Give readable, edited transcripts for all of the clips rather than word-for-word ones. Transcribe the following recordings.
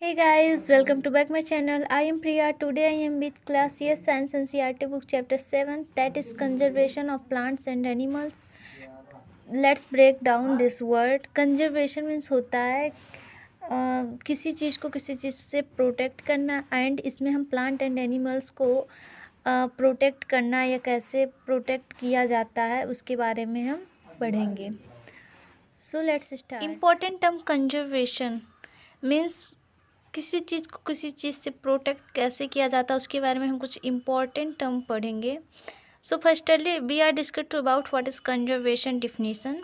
Hey guys, welcome to back my channel. I am Priya. Today I am with class yes science and CRT book chapter 7, that is conservation of plants and animals. Let's break down this word. Conservation means होता है किसी चीज़ को किसी चीज़ से protect करना, and इसमें हम plant and animals को प्रोटेक्ट करना या कैसे प्रोटेक्ट किया जाता है उसके बारे में हम पढ़ेंगे. So let's start. Important term conservation means किसी चीज़ को किसी चीज़ से प्रोटेक्ट कैसे किया जाता है उसके बारे में हम कुछ इम्पॉर्टेंट टर्म पढ़ेंगे. So firstly we are discuss to about what is conservation definition.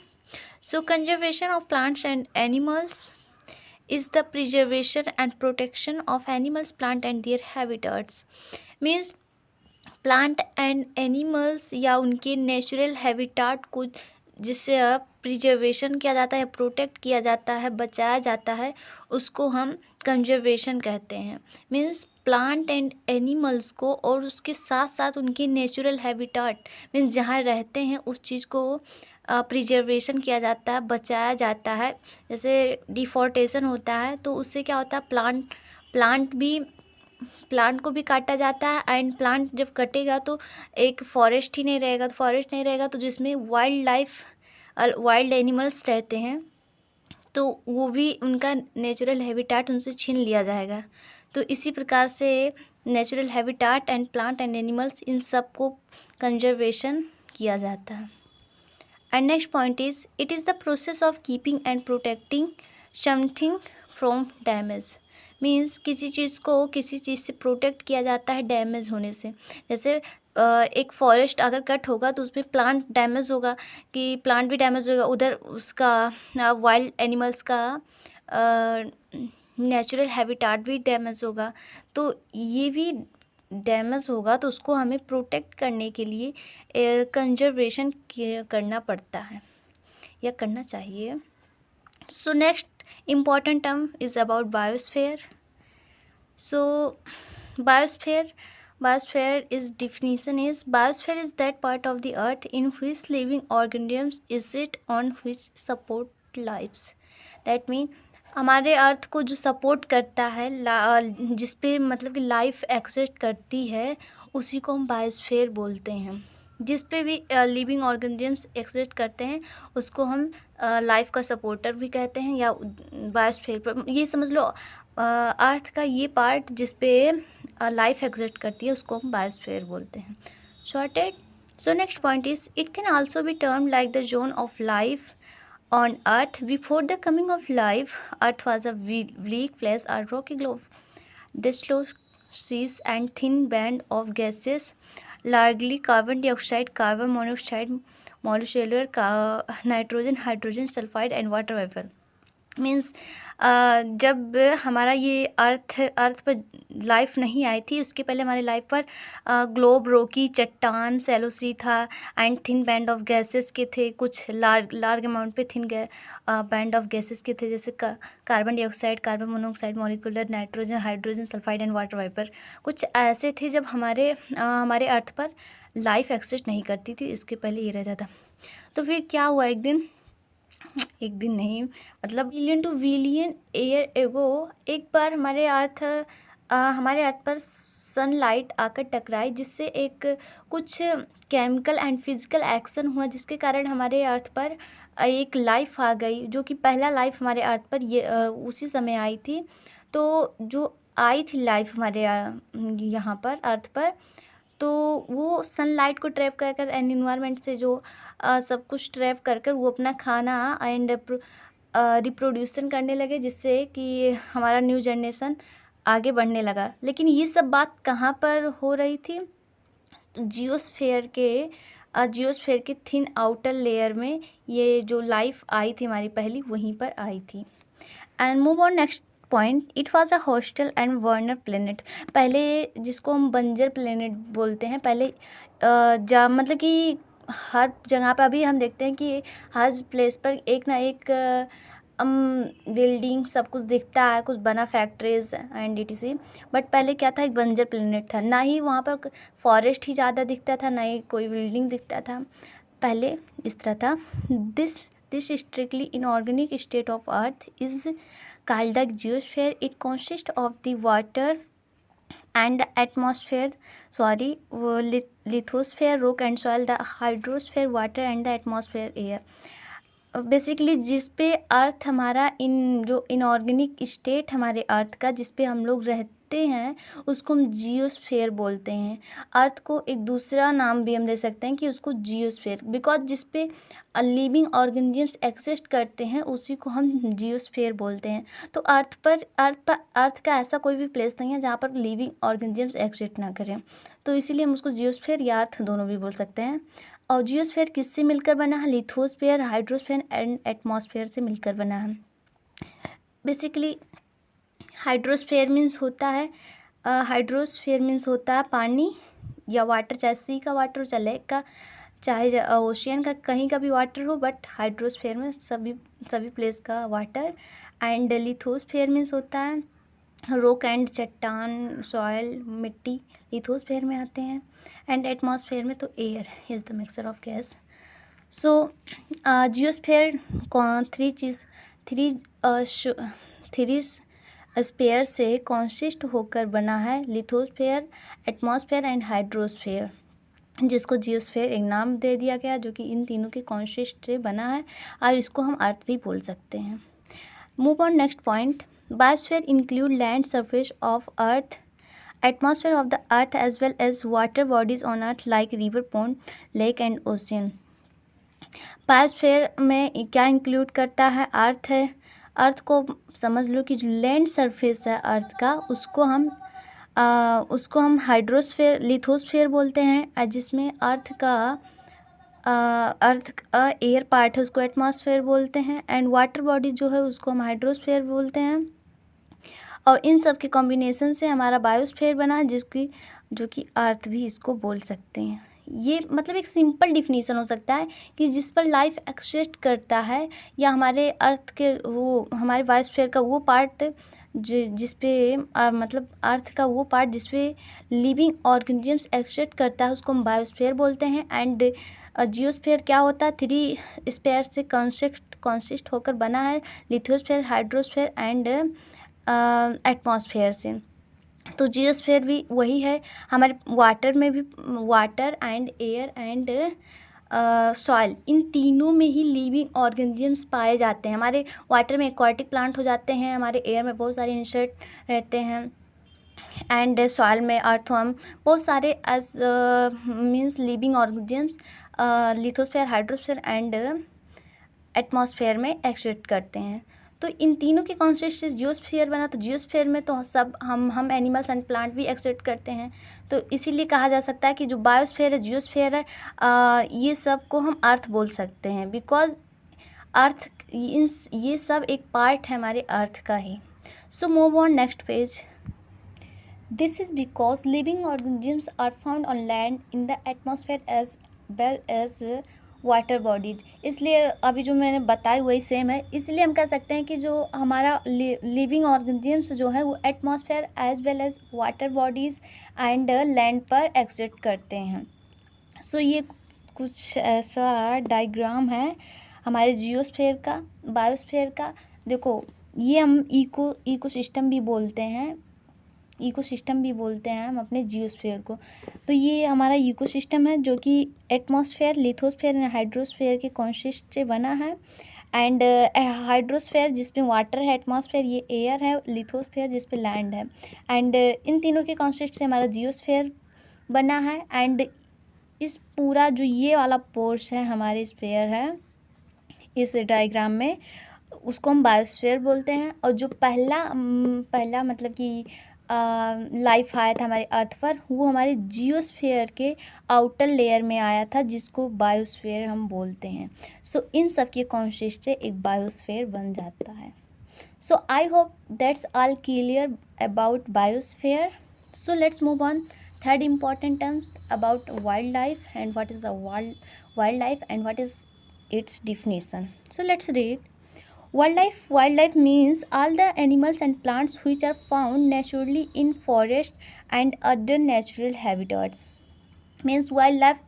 So conservation of plants and animals is the preservation and protection of animals, plant and their habitats. Means plant and animals या उनके natural habitat को जिससे preservation किया जाता है, protect किया जाता है, बचाया जाता है, उसको हम कंजर्वेशन कहते हैं. मीन्स प्लांट एंड एनिमल्स को और उसके साथ साथ उनके नेचुरल हैबिटाट मीन्स जहाँ रहते हैं उस चीज़ को प्रिजर्वेशन किया जाता है, बचाया जाता है. जैसे डिफॉरेस्टेशन होता है तो उससे क्या होता है, प्लांट को भी काटा जाता है, एंड प्लांट जब कटेगा तो एक फॉरेस्ट ही नहीं रहेगा. तो फॉरेस्ट नहीं रहेगा तो जिसमें वाइल्ड एनिमल्स रहते हैं तो वो भी उनका नेचुरल हैबिटाट उनसे छीन लिया जाएगा. तो इसी प्रकार से natural habitat and plant and animals in सब को कंजर्वेशन किया जाता है. And next point is it is the process of keeping and protecting something from damage. Means किसी चीज़ को किसी चीज़ से प्रोटेक्ट किया जाता है डैमेज होने से. जैसे एक फॉरेस्ट अगर कट होगा तो उसमें प्लांट डैमेज होगा, कि प्लांट भी डैमेज होगा, उधर उसका वाइल्ड एनिमल्स का नेचुरल हैबिटाट भी डैमेज होगा. तो ये भी डैमेज होगा तो उसको हमें प्रोटेक्ट करने के लिए कंजर्वेशन करना पड़ता है या करना चाहिए. So next important term is about biosphere. So biosphere is definition is biosphere is that part of the earth in which living organisms exist on which support lives. That mean हमारे अर्थ को जो support करता है, जिस पे मतलब कि life exist करती है, उसी को हम बायोस्फीयर बोलते हैं. जिस पे भी लिविंग ऑर्गेनिजम्स एग्जिस्ट करते हैं उसको हम लाइफ का सपोर्टर भी कहते हैं या बायोस्फीयर पर. ये समझ लो अर्थ का ये पार्ट जिस पे लाइफ एग्जिस्ट करती है उसको हम बायोस्फीयर बोलते हैं. Shorted. So next point is it can also be term like the zone of life on earth. Before the coming of life, earth was a bleak place or rocky globe. The slow seas and thin band of gases, largely carbon dioxide, carbon monoxide, molecular nitrogen, hydrogen sulfide and water vapor. Means जब हमारा ये अर्थ पर life नहीं आई थी उसके पहले हमारे life पर ग्लोब, रोकी, चट्टान, सेलोसी था, and thin band of gases के थे. कुछ लार्ज अमाउंट पे थिन बैंड ऑफ गैसेस के थे, जैसे carbon dioxide, carbon monoxide, molecular nitrogen, hydrogen sulphide and water vapour. कुछ ऐसे थे जब हमारे अर्थ पर लाइफ एक्सिस्ट नहीं करती थी, इसके पहले ये रहता था. तो फिर क्या हुआ, एक दिन नहीं मतलब billion two billion year ago एक बार हमारे अर्थ पर सनलाइट आकर टकराई, जिससे कुछ केमिकल एंड फिजिकल एक्शन हुआ जिसके कारण हमारे अर्थ पर एक लाइफ आ गई, जो कि पहला लाइफ हमारे अर्थ पर ये उसी समय आई थी. तो जो आई थी लाइफ हमारे यहाँ पर अर्थ पर, तो वो सनलाइट को ट्रैप कर कर एंड इन्वायरमेंट से जो सब कुछ ट्रैप कर कर वो अपना खाना एंड रिप्रोड्यूसन करने लगे, जिससे कि हमारा न्यू जनरेशन आगे बढ़ने लगा. लेकिन ये सब बात कहाँ पर हो रही थी, तो जियोस्फेयर के थिन आउटर लेयर में ये जो लाइफ आई थी हमारी पहली, वहीं पर आई थी. And move on next point. It was a hostel and Werner planet. पहले जिसको हम बंजर प्लेनेट बोलते हैं, पहले मतलब कि हर जगह पर अभी हम देखते हैं कि हर प्लेस पर एक ना एक बिल्डिंग सब कुछ दिखता है, कुछ बना फैक्ट्रीज एंड etc. बट पहले क्या था, एक बंजर प्लेनेट था. ना ही वहाँ पर फॉरेस्ट ही ज़्यादा दिखता था, ना ही कोई बिल्डिंग दिखता था. पहले इस तरह था. This strictly inorganic state of earth is called the geosphere. It consists of the water and the atmosphere, lithosphere, rock and soil, the hydrosphere, water and the atmosphere, air. Basically जिस पे अर्थ हमारा जो इनऑर्गेनिक स्टेट हमारे earth का जिस पे हम लोग रहते हैं उसको हम जियोस्फेयर बोलते हैं। अर्थ को एक दूसरा नाम भी हम दे सकते हैं कि उसको जियोस्फेयर, बिकॉज जिस पे लिविंग ऑर्गेनिजम्स एग्जिस्ट करते हैं उसी को हम जियोस्फेयर बोलते हैं। तो अर्थ का ऐसा कोई भी प्लेस नहीं है जहाँ पर लिविंग ऑर्गेनिजम्स एग्जिस्ट ना करें, तो इसीलिए हम उसको जियोस्फेयर या अर्थ दोनों भी बोल सकते हैं। और जियोस्फेयर किससे मिलकर बना है? लिथोस्फेयर, हाइड्रोस्फेयर एंड एटमॉस्फेयर से मिलकर बना है। बेसिकली हाइड्रोस्फेयर मीन्स होता है पानी या वाटर, चाहे सी का वाटर, चाहे लेक का, चाहे ओशियन का, कहीं का भी वाटर हो, बट हाइड्रोस्फेयर में सभी प्लेस का वाटर। एंड लिथोस्फेयर मीन्स होता है रॉक एंड चट्टान, सॉयल, मिट्टी लिथोस्फेयर में आते हैं। एंड एटमॉस्फेयर में तो air is the mixture of gas. So geosphere three sphere से कॉन्सिस्ट होकर बना है, लिथोस्फेयर, एटमॉस्फेयर एंड हाइड्रोस्फेयर, जिसको जियोस्फेयर एक नाम दे दिया गया, जो कि इन तीनों के कॉन्सिस्ट से बना है और इसको हम अर्थ भी बोल सकते हैं। Move on next point. Biosphere include land surface of earth, atmosphere of the earth as well as water bodies on earth like river, pond, lake and ocean. Biosphere में क्या इंक्लूड करता है? अर्थ है। अर्थ को समझ लो कि जो लैंड सरफेस है अर्थ का उसको हम हाइड्रोस्फीयर, लिथोस्फीयर बोलते हैं, जिसमें अर्थ का एयर पार्ट है उसको एटमॉस्फेयर बोलते हैं, एंड वाटर बॉडी जो है उसको हम हाइड्रोस्फीयर बोलते हैं। और इन सब के कॉम्बिनेशन से हमारा बायोस्फीयर बना है, जो कि अर्थ भी इसको बोल सकते हैं। ये मतलब एक सिंपल डिफिनीसन हो सकता है कि जिस पर लाइफ एक्सिस्ट करता है, या हमारे अर्थ के हमारे बायोस्फीयर का वो पार्ट जिस पे मतलब अर्थ का वो पार्ट जिस पे लिविंग ऑर्गेनिजम्स एक्सिस्ट करता है उसको हम बायोस्फीयर बोलते हैं। एंड जियोस्फीयर क्या होता है? 3 स्पेयर से कॉन्सिस्ट होकर बना है, लिथोस्फीयर, हाइड्रोस्फीयर एंड एटमॉस्फेयर से। तो जियोस्फीयर भी वही है। हमारे वाटर में भी water and air and soil, इन तीनों में ही लिविंग ऑर्गेनिजम्स पाए जाते हैं। हमारे वाटर में एक्वाटिक प्लांट हो जाते हैं, हमारे एयर में बहुत सारे इंसेक्ट रहते हैं, एंड सॉइल में अर्थवर्म, बहुत सारे as means living organisms lithosphere, hydrosphere and atmosphere में एक्सिस्ट करते हैं। तो इन तीनों के कॉन्सिस्ट से जियोस्फीयर बना। तो जियोस्फीयर में तो सब हम एनिमल्स एंड प्लांट भी एक्सिस्ट करते हैं, तो इसीलिए कहा जा सकता है कि जो बायोस्फीयर है, जियोस्फीयर है, ये सब को हम अर्थ बोल सकते हैं, बिकॉज अर्थ ये सब एक पार्ट है हमारे अर्थ का ही। So move on next page. This is because living organisms are found on land, in the atmosphere as well as water bodies. इसलिए अभी जो मैंने बताई वही सेम है, इसलिए हम कह सकते हैं कि जो हमारा लिविंग ऑर्गेनिजम्स जो है वो atmosphere as well as water bodies and land पर एग्जिस्ट करते हैं। सो ये कुछ ऐसा डायग्राम है हमारे जियोस्फीयर का, बायोस्फीयर का। देखो ये हम इकोसिस्टम भी बोलते हैं, हम अपने जियोस्फीयर को। तो ये हमारा इकोसिस्टम है जो कि एटमॉस्फेयर, लिथोस्फीयर एंड हाइड्रोस्फीयर के कॉन्सिस्ट से बना है। एंड हाइड्रोस्फीयर जिसमें वाटर है, एटमॉस्फेयर ये एयर है, लिथोस्फीयर जिस पे लैंड है। एंड इन तीनों के कॉन्सिस्ट से हमारा जियोस्फीयर बना है। एंड इस पूरा जो ये वाला पोर्स है हमारे स्फीयर है इस डायग्राम में, उसको हम बायोस्फीयर बोलते हैं। और जो पहला मतलब कि लाइफ आया था हमारे अर्थ पर, वो हमारे जियोस्फीयर के आउटर लेयर में आया था, जिसको बायोस्फीयर हम बोलते हैं। सो इन सब के कॉन्सिस्ट से एक बायोस्फीयर बन जाता है। So I hope that's all clear about biosphere. So let's move on third important terms about wildlife and what is a wildlife and what is its definition. So let's read. Wildlife means all the animals and plants which are found naturally in forest and other natural habitats. Means wild life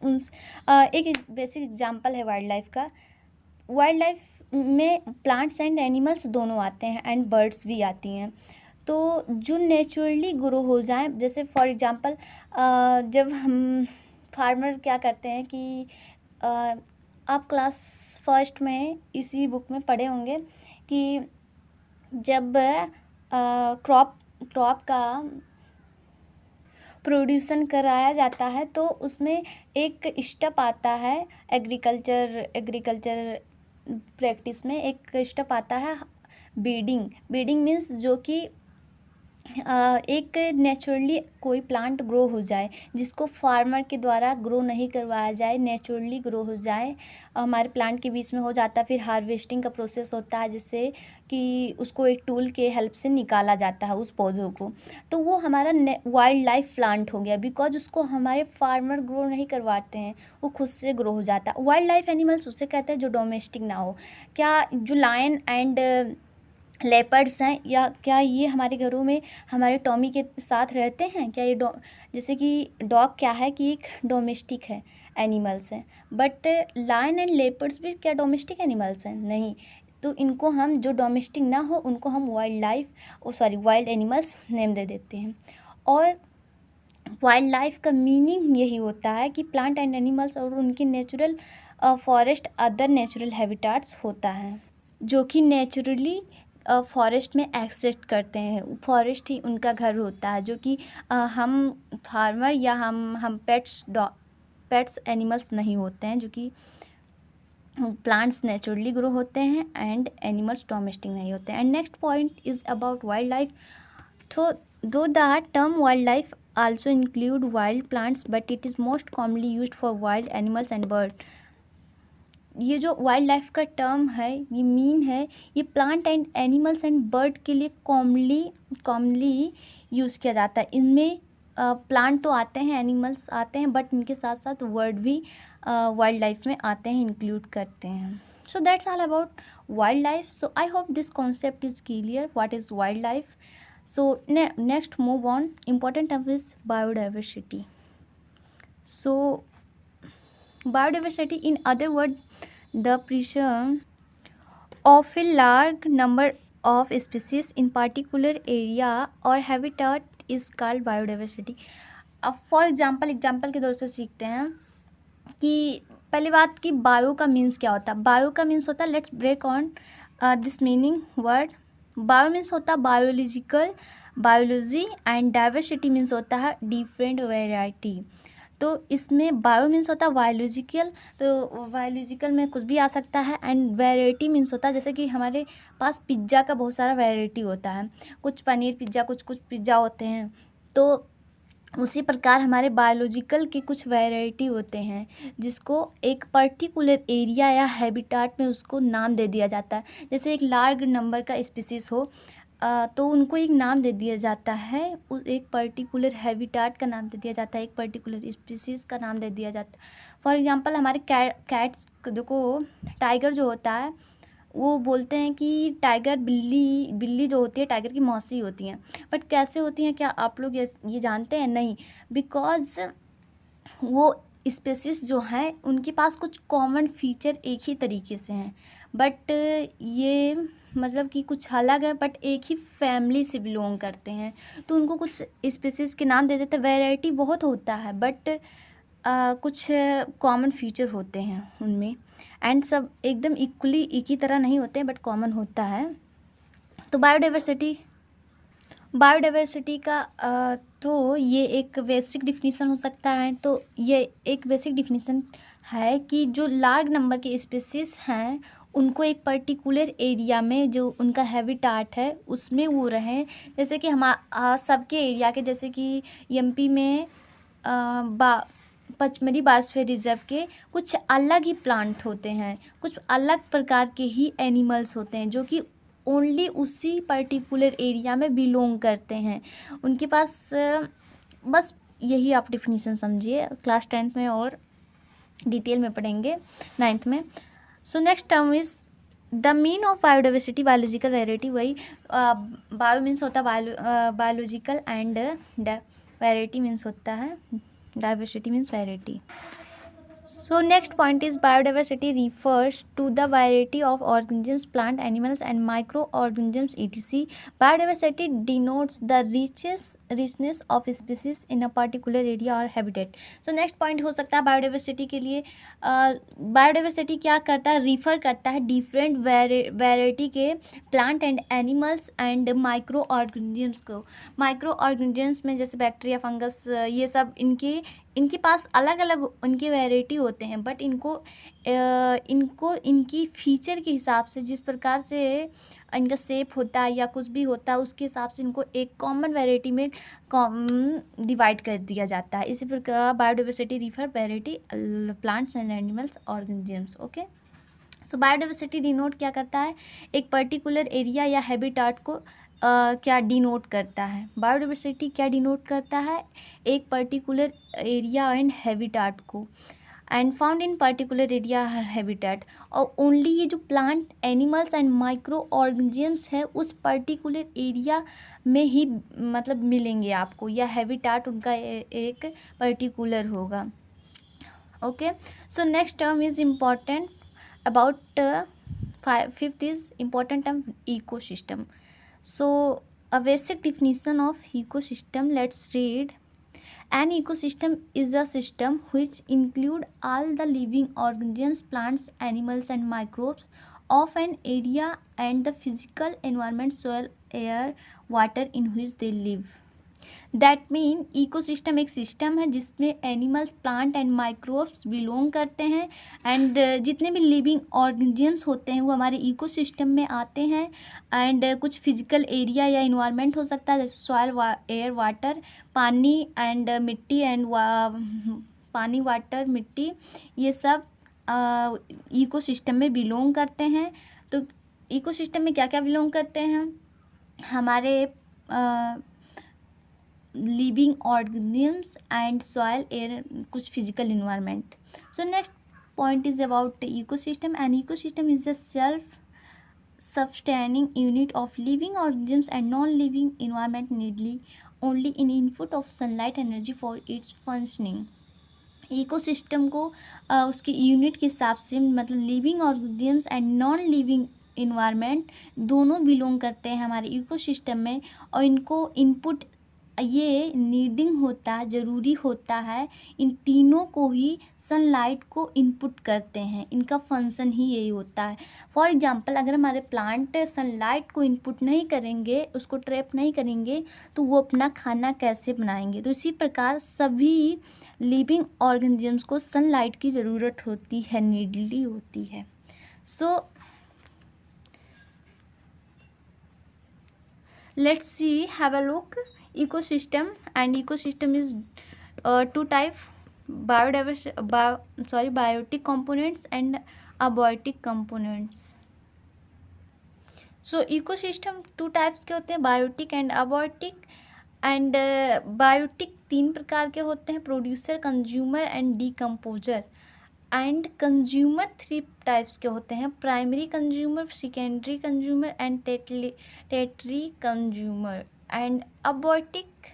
एक basic example है wild life का। Wild life में plants and animals दोनों आते हैं and birds भी आती हैं। तो जो नेचुरली ग्रो हो जाए, जैसे फॉर एग्जांपल जब हम फार्मर क्या करते हैं कि अ, आप क्लास फर्स्ट में इसी बुक में पढ़े होंगे कि जब क्रॉप क्रॉप का प्रोड्यूसन कराया जाता है तो उसमें एक स्टेप आता है, एग्रीकल्चर प्रैक्टिस में एक स्टेप आता है बीडिंग। बीडिंग मीन्स जो कि एक नेचुरली कोई प्लांट ग्रो हो जाए, जिसको फार्मर के द्वारा ग्रो नहीं करवाया जाए, नेचुरली ग्रो हो जाए, हमारे प्लांट के बीच में हो जाता है। फिर हार्वेस्टिंग का प्रोसेस होता है, जिससे कि उसको एक टूल के हेल्प से निकाला जाता है उस पौधों को। तो वो हमारा वाइल्ड लाइफ प्लांट हो गया, बिकॉज उसको हमारे फार्मर ग्रो नहीं करवाते हैं, वो खुद से ग्रो हो जाता है। वाइल्ड लाइफ एनिमल्स उसे कहते हैं जो डोमेस्टिक ना हो। क्या जो लायन एंड लेपर्ड्स हैं, या क्या ये हमारे घरों में हमारे टॉमी के साथ रहते हैं? क्या ये जैसे कि डॉग क्या है कि एक डोमेस्टिक है, एनिमल्स हैं, बट लायन एंड लेपर्ड्स भी क्या डोमेस्टिक एनिमल्स हैं? नहीं। तो इनको हम, जो डोमेस्टिक ना हो उनको हम वाइल्ड एनिमल्स नेम दे देते हैं। और वाइल्ड लाइफ का मीनिंग यही होता है कि प्लांट एंड एनिमल्स और उनकी natural forest other natural habitats होता है, जो कि नेचुरली फॉरेस्ट में एक्सिस्ट करते हैं। फॉरेस्ट ही उनका घर होता है, जो कि हम फार्मर या हम पेट्स एनिमल्स नहीं होते हैं, जो कि प्लांट्स नेचुरली ग्रो होते हैं एंड एनिमल्स डोमेस्टिक नहीं होते हैं। And next point is about wild life. तो दो the term wild life also include wild plants, but it is most commonly used for wild animals and birds. ये जो wild life का term है, ये मीन है, ये plant and animals and bird के लिए कॉमनली यूज़ किया जाता है। इनमें प्लांट तो आते हैं, एनिमल्स आते हैं, बट इनके साथ साथ वर्ड भी वाइल्ड लाइफ में आते हैं, इंक्लूड करते हैं। सो that's all about wild life. So I hope this concept is clear what is wild life. So next move on, important term is biodiversity. So biodiversity, in other word, the preservation of a large number of species in particular area or habitat is called biodiversity. अब for example के तौर से सीखते हैं कि पहली बात कि बायो का मीन्स क्या होता है. बायो का मीन्स होता है, let's break on this meaning word. Bio means होता है बायोलॉजी एंड डाइवर्सिटी मीन्स होता है डिफरेंट वेराइटी. तो इसमें बायो मीन्स होता है बायोलॉजिकल, तो बायोलॉजिकल में कुछ भी आ सकता है. एंड वेराइटी मीन्स होता है, जैसे कि हमारे पास पिज़्ज़ा का बहुत सारा वेराइटी होता है, कुछ पनीर पिज़्ज़ा, कुछ पिज़्ज़ा होते हैं. तो उसी प्रकार हमारे बायोलॉजिकल के कुछ वैरायटी होते हैं, जिसको एक पर्टिकुलर एरिया या हैबिटाट में उसको नाम दे दिया जाता है. जैसे एक लार्ज नंबर का स्पीसीज़ हो तो उनको एक नाम दे दिया जाता है, एक पर्टिकुलर हैबिटाट का नाम दे दिया जाता है, एक पर्टिकुलर स्पीसीज़ का नाम दे दिया जाता है. फॉर एग्जांपल हमारे कैट्स देखो, टाइगर जो होता है वो बोलते हैं कि टाइगर बिल्ली जो होती है टाइगर की मौसी होती हैं. बट कैसे होती हैं, क्या आप लोग ये जानते हैं? नहीं. बिकॉज वो स्पेसिस जो हैं उनके पास कुछ कॉमन फीचर एक ही तरीके से हैं, बट ये मतलब कि कुछ अलग है, बट एक ही फैमिली से बिलोंग करते हैं, तो उनको कुछ स्पेसिस के नाम दे देते हैं. वैरायटी बहुत होता है, बट कुछ कॉमन फीचर होते हैं उनमें, एंड सब एकदम इक्वली एक ही तरह नहीं होते, बट कॉमन होता है. तो बायोडाइवर्सिटी का तो ये एक बेसिक डिफिनीसन हो सकता है. तो ये एक बेसिक डिफिनीसन है कि जो लार्ज नंबर के स्पीसीज हैं उनको एक पर्टिकुलर एरिया में जो उनका हैबिटाट है उसमें वो रहें. जैसे कि हम सबके एरिया के, जैसे कि एमपी में पचमढ़ी बायोस्फीयर रिजर्व के कुछ अलग ही प्लांट होते हैं, कुछ अलग प्रकार के ही एनिमल्स होते हैं, जो कि ओनली उसी पर्टिकुलर एरिया में बिलोंग करते हैं. उनके पास बस यही आप डिफिनीसन समझिए. क्लास 10th में और डिटेल में पढ़ेंगे 9th में. So next term is the mean of biodiversity, biological variety. वही बायो मीन्स होता है बायोलॉजिकल एंड वेराइटी मीन्स होता है diversity means variety. So next point is biodiversity refers to the variety of organisms, plant, animals and microorganisms etc. Biodiversity denotes the richness of species in a particular area or habitat. So next point हो सकता है biodiversity के लिए, biodiversity क्या करता है, refer करता है different variety के plant and animals and microorganisms को. Microorganisms में जैसे बैक्टीरिया, फंगस, ये सब इनके पास अलग अलग उनके वैरायटी होते हैं, बट इनको इनकी फीचर के हिसाब से, जिस प्रकार से इनका शेप होता है या कुछ भी होता है, उसके हिसाब से इनको एक कॉमन वैरायटी में डिवाइड कर दिया जाता है. इसी प्रकार biodiversity refer variety plants and animals organisms. Okay, so biodiversity denote क्या करता है, एक पर्टिकुलर एरिया या हैबिटाट को क्या डिनोट करता है. बायोडाइवर्सिटी क्या डिनोट करता है, एक पर्टिकुलर एरिया एंड हैबिटाट को, and found in particular area habitat. और ओनली ये जो plant, animals and micro organisms है उस पर्टिकुलर एरिया में ही मतलब मिलेंगे आपको, या हैबिटेट उनका एक पर्टिकुलर होगा. Okay, so next term is important about fifth is important term ecosystem. So a basic definition of ecosystem, let's read. An ecosystem is a system which include all the living organisms, plants, animals and microbes of an area and the physical environment, soil, air, water in which they live. That mean ecosystem एक system है जिसमें animals, plant and microbes belong करते हैं, and जितने भी living organisms होते हैं वो हमारे इकोसिस्टम में आते हैं. एंड कुछ फिजिकल एरिया या इन्वायरमेंट हो सकता है, जैसे सॉइल, एयर, वाटर, पानी एंड मिट्टी एंड पानी, वाटर, मिट्टी, ये सब इकोसिस्टम में बिलोंग करते हैं. तो इकोसिस्टम में क्या क्या बिलोंग करते हैं, हमारे living organisms and soil, air, कुछ physical environment. So next point is about ecosystem. An ecosystem is a self sustaining unit of living organisms and non-living environment needly only in input of sunlight energy for its functioning. Ecosystem को उसके unit के हिसाब से, मतलब living organisms and non living environment दोनों belong करते हैं हमारे इकोसिस्टम में, और इनको इनपुट ये नीडिंग होता है, ज़रूरी होता है, इन तीनों को ही सनलाइट को इनपुट करते हैं, इनका फंक्शन ही यही होता है. फॉर एग्जांपल, अगर हमारे प्लांट सनलाइट को इनपुट नहीं करेंगे, उसको ट्रैप नहीं करेंगे, तो वो अपना खाना कैसे बनाएंगे. तो इसी प्रकार सभी लिविंग ऑर्गेनिजम्स को सनलाइट की ज़रूरत होती है, नीडली होती है. So let's see, have a look. Ecosystem, and ecosystem is two type, biotic components and abiotic components. So ecosystem two types के होते हैं, biotic and abiotic. And biotic 3 प्रकार के होते हैं, producer, consumer and decomposer. And consumer 3 types के होते हैं, primary consumer, secondary consumer and tertiary consumer. And abiotic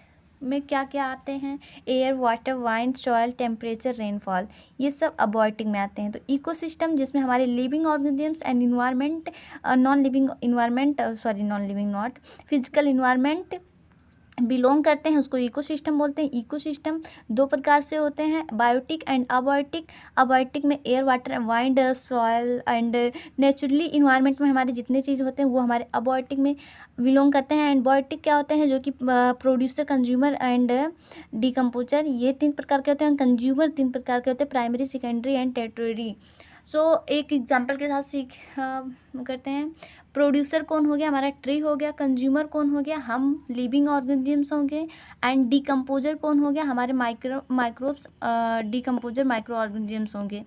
में क्या क्या आते हैं, air, water, wind, soil, temperature, rainfall, ये सब अबायोटिक में आते हैं. तो इकोसिस्टम जिसमें हमारे living organisms and environment, non living not physical environment belong करते हैं, उसको इकोसिस्टम बोलते हैं. इकोसिस्टम 2 प्रकार से होते हैं, बायोटिक एंड अबायोटिक. अबायोटिक में air, water, wind, soil and naturally environment में हमारे जितने चीज़ होते हैं वो हमारे अबायोटिक में बिलोंग करते हैं. एंड बायोटिक क्या होते हैं, जो कि प्रोड्यूसर, कंज्यूमर एंड डीकम्पोजर, ये 3 प्रकार के होते हैं. कंज्यूमर 3 प्रकार के होते हैं, प्राइमरी, सेकेंडरी एंड टेरिटरी. सो एक एग्जांपल के साथ करते हैं. प्रोड्यूसर कौन हो गया, हमारा ट्री हो गया. कंज्यूमर कौन हो गया, हम लिविंग ऑर्गेनिजम्स होंगे. एंड डीकम्पोजर कौन हो गया, हमारे माइक्रोब्स, डीकम्पोजर माइक्रो ऑर्गेनिजम्स होंगे.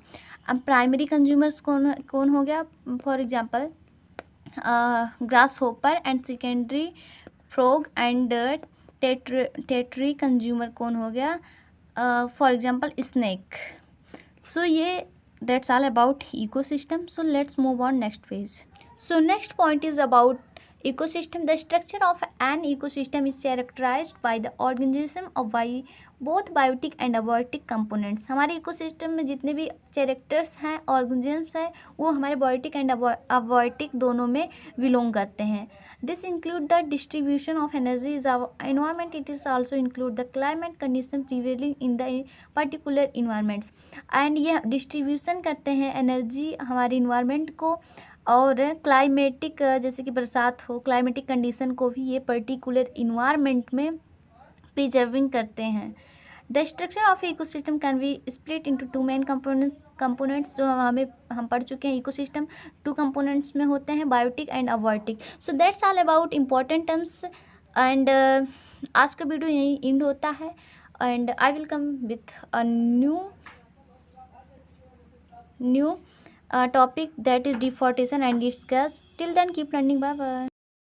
अब प्राइमरी कंज्यूमर्स कौन हो गया, for example grasshopper. And secondary frog. And tertiary consumer कौन हो गया, फॉर एग्जांपल स्नेक. सो ये that's all about ecosystem. So let's move on next page. So next point is about ecosystem. The structure of an ecosystem is characterized by the organism of by both biotic and abiotic components. हमारे ecosystem में जितने भी characters हैं, organisms हैं, वो हमारे biotic and abiotic दोनों में बिलोंग करते हैं. This include the distribution of energy is environment. It is also include the climate condition prevailing in the particular environments. And ये डिस्ट्रीब्यूशन करते हैं एनर्जी हमारे इन्वायरमेंट को, और क्लाइमेटिक जैसे कि बरसात हो, क्लाइमेटिक कंडीशन को भी ये पर्टिकुलर इन्वायरमेंट में प्रिजर्विंग करते हैं. The structure of ecosystem can be split into two main components जो हम पढ़ चुके हैं. इकोसिस्टम टू कंपोनेंट्स में होते हैं, biotic and abiotic. So that's all about important terms. And आज का वीडियो यहीं एंड होता है. And I will come with a new topic, that is deforestation and its gas. Till then, keep learning. Bye bye.